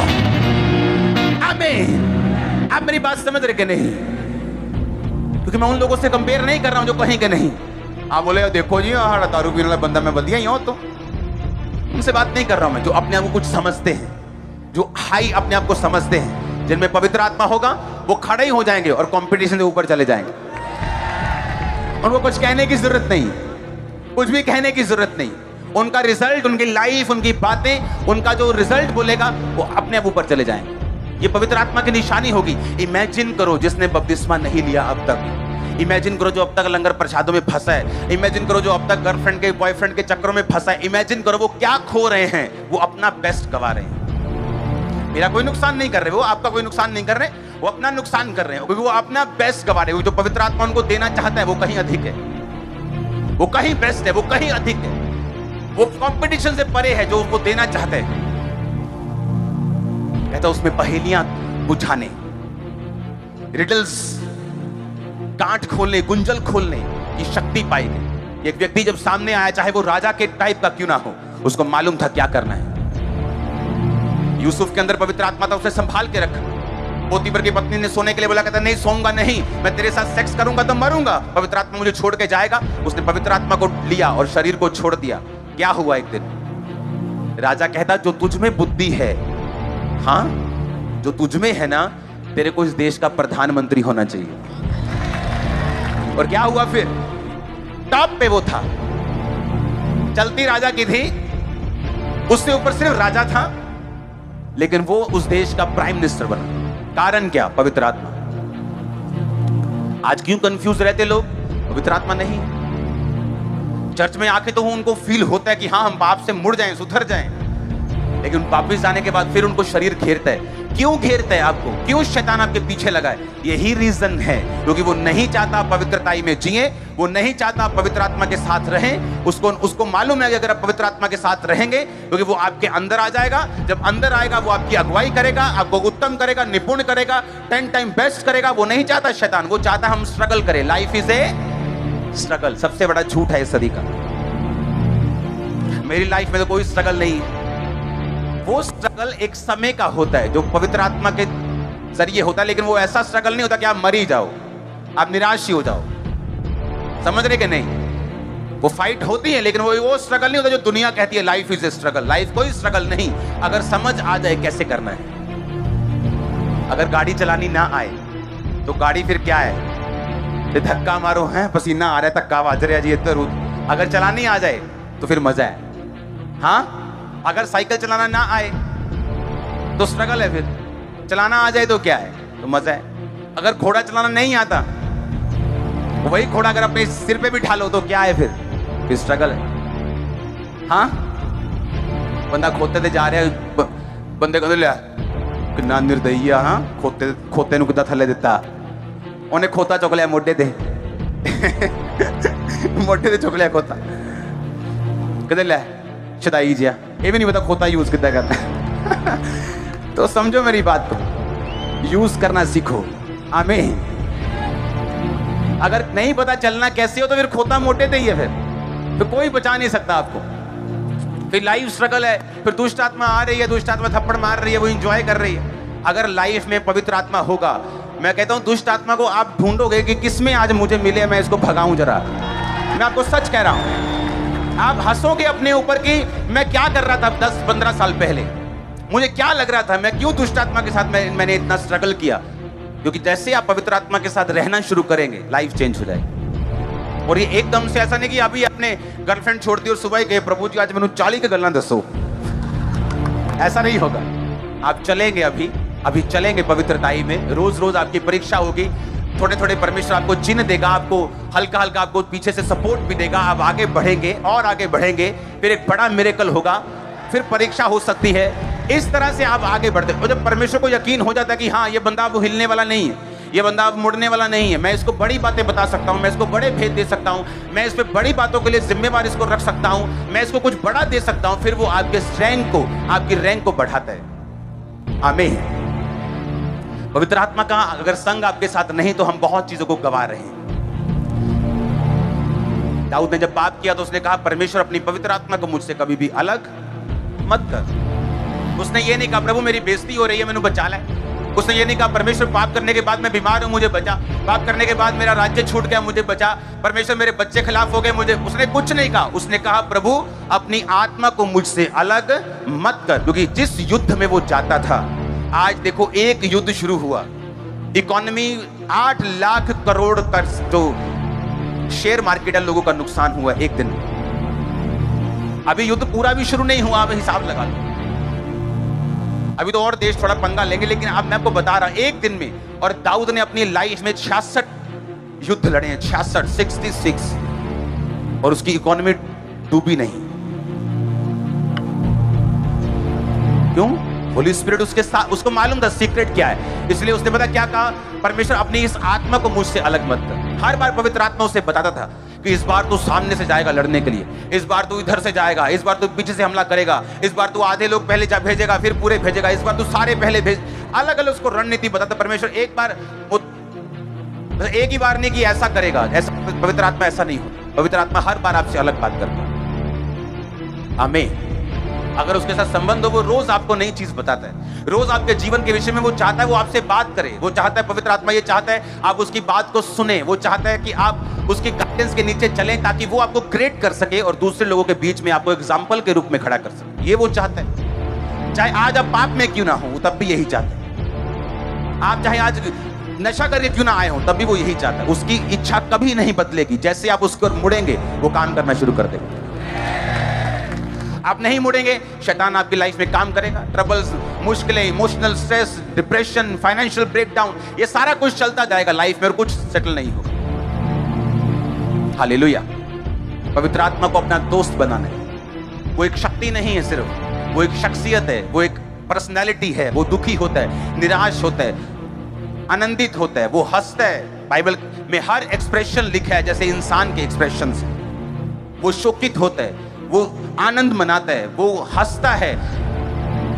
Amen. आप मेरी बात समझ रहे कि नहीं? क्योंकि मैं उन लोगों से कंपेयर नहीं कर रहा हूं जो कहीं के नहीं। आप बोले देखो जी, हरा दारू पीने वाला बंदा, मैं बदिया ही हूं, तो उनसे बात नहीं कर रहा हूं मैं, जो अपने आप को कुछ समझते हैं, जो हाई अपने आप को समझते हैं, जिनमें पवित्र आत्मा होगा, वो खड़े ही हो जाएंगे और कंपटीशन के ऊपर चले जाएंगे। उनको कुछ कहने की जरूरत नहीं, कुछ भी कहने की जरूरत नहीं। उनका रिजल्ट, उनकी लाइफ, उनकी बातें, उनका जो रिजल्ट बोलेगा वो अपने आप ऊपर चले जाएंगे। ये पवित्र आत्मा की निशानी होगी। इमेजिन करो जिसने बपतिस्मा नहीं लिया अब तक। इमेजिन करो जो अब तक लंगर प्रसादों में फंसा है। इमेजिन करो जो अब तक गर्लफ्रेंड के, बॉयफ्रेंड के चक्करों में फंसा है। इमेजिन करो वो क्या खो रहे हैं, वो अपना बेस्ट गवा रहे हैं। मेरा कोई नुकसान नहीं कर रहे, वो आपका कोई नुकसान नहीं कर रहे, वो अपना नुकसान कर रहे हैं, वो अपना बेस्ट गवा रहे हैं। जो पवित्र आत्मा उनको देना चाहता है वो कहीं अधिक है, वो कहीं बेस्ट है, वो कहीं अधिक है, वो कंपटीशन से परे है जो उसको देना चाहते हैं। कहता उसमें पहेलियां बुझाने, रिडल्स, गांठ खोलने, गुंजल खोलने की शक्ति पाई गई। एक व्यक्ति जब सामने आया, चाहे वो राजा के टाइप का क्यों ना हो, उसको मालूम था क्या करना है। यूसुफ के अंदर पवित्र आत्मा था, उसे संभाल के रखा। पोतीफर की पत्नी ने सोने के लिए बोला, कहता नहीं सोऊंगा नहीं, मैं तेरे साथ सेक्स करूंगा तो मरूंगा, पवित्र आत्मा मुझे छोड़ के जाएगा। उसने पवित्र आत्मा को लिया और शरीर को छोड़ दिया। क्या हुआ एक दिन, राजा कहता जो तुझ में बुद्धि है, हाँ जो तुझ में है ना, तेरे को इस देश का प्रधानमंत्री होना चाहिए। और क्या हुआ फिर, टॉप पे वो था, चलती राजा की थी, उससे ऊपर सिर्फ राजा था, लेकिन वो उस देश का प्राइम मिनिस्टर बना। कारण क्या, पवित्र आत्मा। आज क्यों कंफ्यूज रहते लोग, पवित्र आत्मा नहीं। चर्च में आके तो उनको फील होता है कि हाँ हम पाप से मुड़ जाएं, सुधर जाएं, लेकिन वापस आने के बाद फिर उनको शरीर घेरता है। क्यों घेरता है आपको, क्यों शैतान आपके पीछे लगा है? यही रीजन है, क्योंकि वो नहीं चाहता पवित्रताई में जिए, वो नहीं चाहता पवित्र आत्मा के साथ रहें। उसको मालूम है कि अगर आप पवित्र आत्मा के साथ रहेंगे, क्योंकि वो आपके अंदर आ जाएगा, जब अंदर आएगा वो आपकी अगुवाई करेगा, आपको उत्तम करेगा, निपुण करेगा, 10 टाइम बेस्ट करेगा। वो नहीं चाहता शैतान, वो चाहता हम स्ट्रगल करें। Life is a struggle. सबसे बड़ा झूठ है इस सदी का। मेरी लाइफ में तो कोई स्ट्रगल नहीं है, वो स्ट्रगल एक समय का होता है जो पवित्र आत्मा के जरिए होता है, लेकिन वो ऐसा स्ट्रगल नहीं होता कि आप मर ही जाओ, आप निराश ही हो जाओ। समझ रहे कि नहीं? वो फाइट होती है, लेकिन वो स्ट्रगल नहीं होता जो दुनिया कहती है life is a struggle. Life कोई स्ट्रगल नहीं, अगर समझ आ जाए कैसे करना है। अगर गाड़ी चलानी ना आए तो गाड़ी फिर क्या है? तो धक्का मारो, है पसीना आ रहा है, धक्का बाज रहा है जी इधर उधर। अगर चलानी आ जाए तो फिर मजा है। हाँ, अगर साइकिल चलाना ना आए तो स्ट्रगल है, फिर चलाना आ जाए तो क्या है? तो मजा है। अगर घोड़ा चलाना नहीं आता, वही घोड़ा अगर अपने सिर पे बिठा लो तो क्या है? फिर स्ट्रगल है। हाँ, बंदा खोते ते जा रहा है, बंदे को लिया कितना निर्दयी। हाँ, खोते नु कितना थले दिता, उन्हें खोता चुक लिया मोढे ते मोढे ते चुक लिया खोता, कहते ले शदाई जिया, ये भी नहीं पता खोता यूज कितना करना है। तो समझो मेरी बात को, यूज करना सीखो। आमीन। अगर नहीं पता चलना कैसे हो तो फिर खोता मोटे ते ही है, फिर कोई बचा नहीं सकता आपको। फिर लाइफ स्ट्रगल है, फिर दुष्ट आत्मा आ रही है, दुष्ट आत्मा थप्पड़ मार रही है, वो एंजॉय कर रही है। अगर लाइफ में पवित्र आत्मा होगा, मैं कहता हूं दुष्ट आत्मा को आप ढूंढोगे कि किसमें आज मुझे मिले, मैं इसको भगाऊं जरा। मैं आपको सच कह रहा हूं, आप हंसोगे अपने ऊपर कि मैं क्या कर रहा था 10-15 साल पहले, मुझे क्या लग रहा था, मैं क्यों दुष्ट आत्मा के साथ मैंने इतना स्ट्रगल किया। क्योंकि जैसे आप पवित्र आत्मा के साथ रहना शुरू करेंगे, लाइफ चेंज हो जाएगी। और ये एकदम से ऐसा नहीं कि अभी अपने गर्लफ्रेंड छोड़ दी और सुबह ही कहे प्रभु जी आज मैंने 40 के गल्ला दसो, ऐसा नहीं होगा। आप चलेंगे, अभी चलेंगे पवित्रताई में। रोज रोज आपकी परीक्षा होगी, थोड़े थोड़े परमेश्वर आपको चिन्ह देगा, आपको हल्का हल्का आपको पीछे से सपोर्ट भी देगा। आप आगे बढ़ेंगे और आगे बढ़ेंगे, फिर एक बड़ा मिरेकल होगा, फिर परीक्षा हो सकती है। इस तरह से आप आगे बढ़ते हो। जब परमेश्वर को यकीन हो जाता है कि हाँ ये बंदा अब हिलने वाला नहीं है, ये बंदा अब मुड़ने वाला नहीं है, मैं इसको बड़ी बातें बता सकता हूँ, मैं इसको बड़े भेद दे सकता हूँ, मैं इस पे बड़ी बातों के लिए जिम्मेवार इसको रख सकता हूँ, मैं इसको कुछ बड़ा दे सकता हूँ, फिर वो आपके रैंक को, आपकी रैंक को बढ़ाता है। आमीन। पवित्र आत्मा का अगर संग आपके साथ नहीं तो हम बहुत चीजों को गवा रहे हैं। दाऊद ने जब पाप किया तो उसने कहा परमेश्वर अपनी पवित्र आत्मा को मुझसे कभी भी अलग मत कर। उसने ये नहीं कहा प्रभु मेरी बेइज्जती हो रही है मैंने बचा ले। उसने ये नहीं कहा परमेश्वर पाप करने के बाद मैं बीमार हूं मुझे बचा, पाप करने के बाद मेरा राज्य छूट गया मुझे बचा, परमेश्वर मेरे बच्चे खिलाफ हो गए मुझे। उसने कुछ नहीं कहा, उसने कहा प्रभु अपनी आत्मा को मुझसे अलग मत कर। क्योंकि जिस युद्ध में वो जाता था, आज देखो एक युद्ध शुरू हुआ, इकोनॉमी 8 लाख करोड़ का जो शेयर मार्केट लोगों का नुकसान हुआ एक दिन में। अभी युद्ध पूरा भी शुरू नहीं हुआ, आप हिसाब लगा लो। अभी तो और देश थोड़ा पंगा लेंगे, लेकिन अब मैं आपको बता रहा हूं एक दिन में। और दाऊद ने अपनी लाइफ में 66 युद्ध लड़े हैं, 66 और उसकी इकोनॉमी डूबी नहीं। क्यों? होली स्पिरिट उसके साथ, उसको मालूम था सीक्रेट क्या है, इसलिए उसने पता क्या कहा, परमेश्वर अपनी इस आत्मा को मुझसे अलग मत कर। हर बार पवित्र आत्मा उसे बताता था कि इस बार तू सामने से जाएगा लड़ने के लिए, इस बार तू इधर से जाएगा, इस बार तू पीछे से हमला करेगा, इस बार तू आधे लोग पहले जा भेजेगा फिर पूरे भेजेगा, इस बार तू सारे पहले भेज। अलग अलग उसको रणनीति बताता परमेश्वर। एक बार वो एक ही बार नहीं कि ऐसा करेगा, ऐसा पवित्र आत्मा ऐसा नहीं हो। पवित्र आत्मा हर बार आपसे अलग बात करता है। आमीन। अगर उसके साथ संबंध हो, वो रोज आपको नई चीज बताता है, रोज आपके जीवन के विषय में वो चाहता है वो आपसे बात करे, वो चाहता है पवित्र आत्मा ये चाहता है आप उसकी बात को सुने, वो चाहता है कि आप उसकी गाइडेंस के नीचे चलें ताकि वो आपको क्रिएट कर सके और दूसरे लोगों के बीच में आपको एग्जाम्पल के रूप में खड़ा कर सके। ये वो चाहता है। चाहे आज आप पाप में क्यों ना हो तब भी यही चाहता है, आप चाहे आज नशा करके क्यों ना आए हो तब भी वो यही चाहता है। उसकी इच्छा कभी नहीं बदलेगी, जैसे आप उसको मुड़ेंगे वो काम करना शुरू कर देगा। आप नहीं मुड़ेंगे, शैतान आपकी लाइफ में काम करेगा। ट्रबल्स, मुश्किलें, emotional stress, depression, financial breakdown, ये सारा कुछ चलता जाएगा लाइफ में और कुछ सेटल नहीं होगा। हालेलुया। पवित्र आत्मा को अपना दोस्त बनाना है। वो एक शक्ति नहीं है सिर्फ, वो एक शख्सियत है, वो एक पर्सनैलिटी है। वो दुखी होता है, निराश होता है, आनंदित होता है, वो हंसता है। बाइबल में हर एक्सप्रेशन लिखा है जैसे इंसान के एक्सप्रेशन से। वो शोकित होता है, वो आनंद मनाता है, वो हंसता है।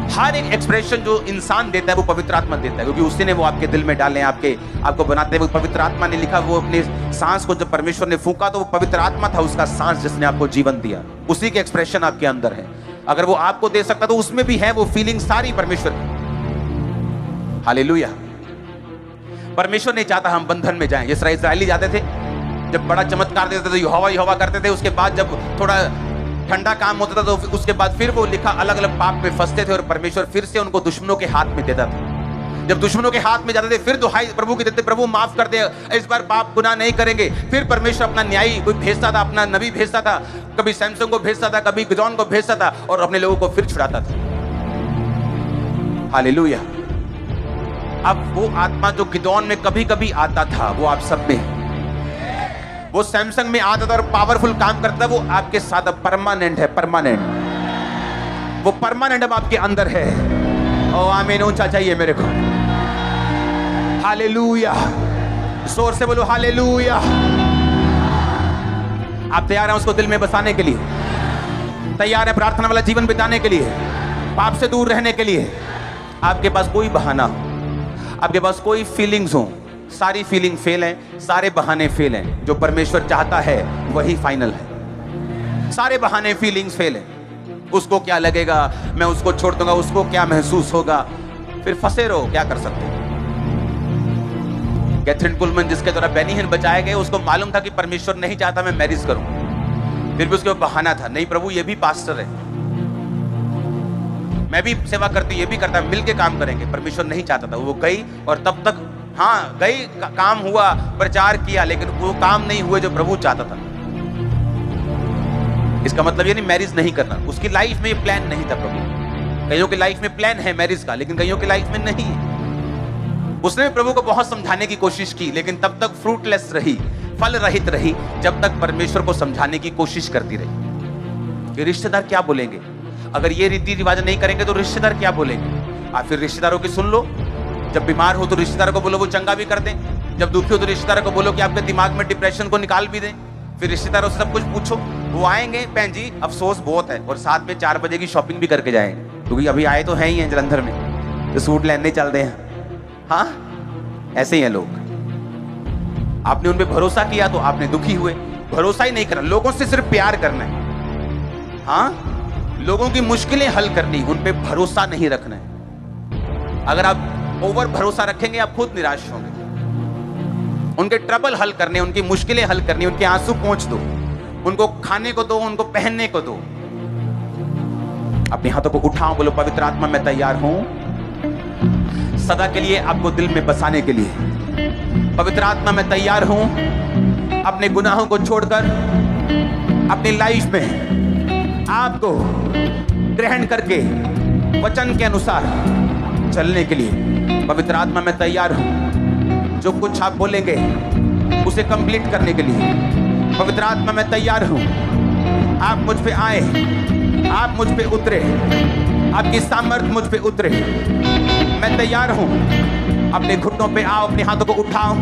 हर एक एक्सप्रेशन जो इंसान देता है वो पवित्र आत्मा देता है, क्योंकि उसी ने वो आपके दिल में डाले, आपको बनाते हुए पवित्र आत्मा ने लिखा। वो अपने सांस को जब परमेश्वर ने फूंका तो वो पवित्र आत्मा था उसका सांस जिसने आपको जीवन दिया, उसी के एक्सप्रेशन आपके अंदर है। अगर वो आपको दे सकता तो उसमें भी है वो फीलिंग सारी परमेश्वर की। हालेलुया। परमेश्वर नहीं चाहता हम बंधन में जाएं। जिस तरह इस्राएली जाते थे, जब बड़ा चमत्कार देते थे, यहोवा यहोवा करते थे, उसके बाद जब थोड़ा ठंडा काम होता था तो उसके बाद फिर वो लिखा अलग अलग पाप में फंसते थे और परमेश्वर फिर से उनको दुश्मनों के हाथ में देता था। जब दुश्मनों के हाथ में जाते थे फिर दुहाई प्रभु की देते, प्रभु माफ कर दे, इस बार पाप गुनाह नहीं करेंगे। फिर परमेश्वर अपना न्यायी कोई भेजता था, अपना नबी भेजता था, कभी सैमसन को भेजता था, कभी गिदोन को भेजता था और अपने लोगों को फिर छुड़ाता था। हालेलुया। अब वो आत्मा जो गिदोन में कभी कभी आता था वो आप सब में, वो सैमसंग में आता था और पावरफुल काम करता था, वो आपके साथ अब परमानेंट है। परमानेंट, वो परमानेंट अब आपके अंदर है। ओ आमीन। ऊंचा चाहिए मेरे को। हालेलुया। जोर से बोलो हालेलुया। आप तैयार हैं उसको दिल में बसाने के लिए? तैयार है प्रार्थना वाला जीवन बिताने के लिए, पाप से दूर रहने के लिए? आपके पास कोई बहाना हो, आपके पास कोई फीलिंग्स हो, सारी फीलिंग फेल है, सारे बहाने फेल हैं। जो परमेश्वर चाहता है वही फाइनल है। सारे बहाने फीलिंग्स फेल हैं। उसको क्या लगेगा, मैं उसको छोड़ दूंगा, उसको क्या महसूस होगा, फिर फंसे रहो। क्या कर सकते हैं? कैथरीन कुलमन जिसके द्वारा बेनी हिन बचाए गए, उसको मालूम था कि परमेश्वर नहीं चाहता मैं मैरिज करूं, फिर भी उसके बहाना था, नहीं प्रभु ये भी पास्टर है, मैं भी सेवा करती, ये भी करता, मिलके काम करेंगे। परमेश्वर नहीं चाहता था। वो गई और तब तक हाँ गई, काम हुआ, प्रचार किया, लेकिन वो काम नहीं हुए जो प्रभु चाहता था। इसका मतलब ये नहीं मैरिज नहीं करना, उसकी लाइफ में ये प्लान नहीं था प्रभु। कईयों की लाइफ में प्लान है मैरिज का, लेकिन कईयों की लाइफ में नहीं है। उसने प्रभु को बहुत समझाने की कोशिश की, लेकिन तब तक फ्रूटलेस रही, फल रहित रही, जब तक परमेश्वर को समझाने की कोशिश करती रही। कि रिश्तेदार क्या बोलेंगे, अगर ये रीति रिवाज नहीं करेंगे तो रिश्तेदार क्या बोलेंगे। आप फिर रिश्तेदारों की सुन लो। जब बीमार हो तो रिश्तेदार को बोलो वो चंगा भी कर दें, जब दुखी हो तो रिश्तेदार को बोलो कि आपके दिमाग में डिप्रेशन को निकाल भी दें। फिर रिश्तेदारों से सब कुछ पूछो, वो आएंगे, बहन जी अफसोस बहुत है, और साथ में 4 बजे की शॉपिंग भी करके जाएंगे, क्योंकि अभी आए तो हैं ही हैं जलंधर में, तो सूट लेने चलते हैं। हाँ, ऐसे ही हैं लोग। आपने उन पे भरोसा किया तो आपने दुखी हुए। भरोसा ही नहीं करना, लोगों से सिर्फ प्यार करना है। हाँ, लोगों की मुश्किलें हल करनी, उन पे भरोसा नहीं रखना है। अगर आप ओवर भरोसा रखेंगे आप खुद निराश होंगे। उनके ट्रबल हल करने, उनकी मुश्किलें हल करनी, उनके आंसू पोंछ दो, उनको खाने को दो, उनको पहनने को दो। अपने हाथों को उठाओ, बोलो पवित्र आत्मा मैं तैयार हूं सदा के लिए आपको दिल में बसाने के लिए। पवित्र आत्मा मैं तैयार हूं अपने गुनाहों को छोड़कर अपनी लाइफ में आपको ग्रहण करके वचन के अनुसार चलने के लिए। पवित्र आत्मा मैं तैयार हूं जो कुछ आप बोलेंगे उसे कंप्लीट करने के लिए। पवित्र आत्मा मैं तैयार हूं, आप मुझ पे आए, आप मुझ पे उतरे, आपकी सामर्थ्य मुझ पे उतरे। मैं तैयार हूं, अपने घुटनों पे आओ, अपने हाथों को उठाओ,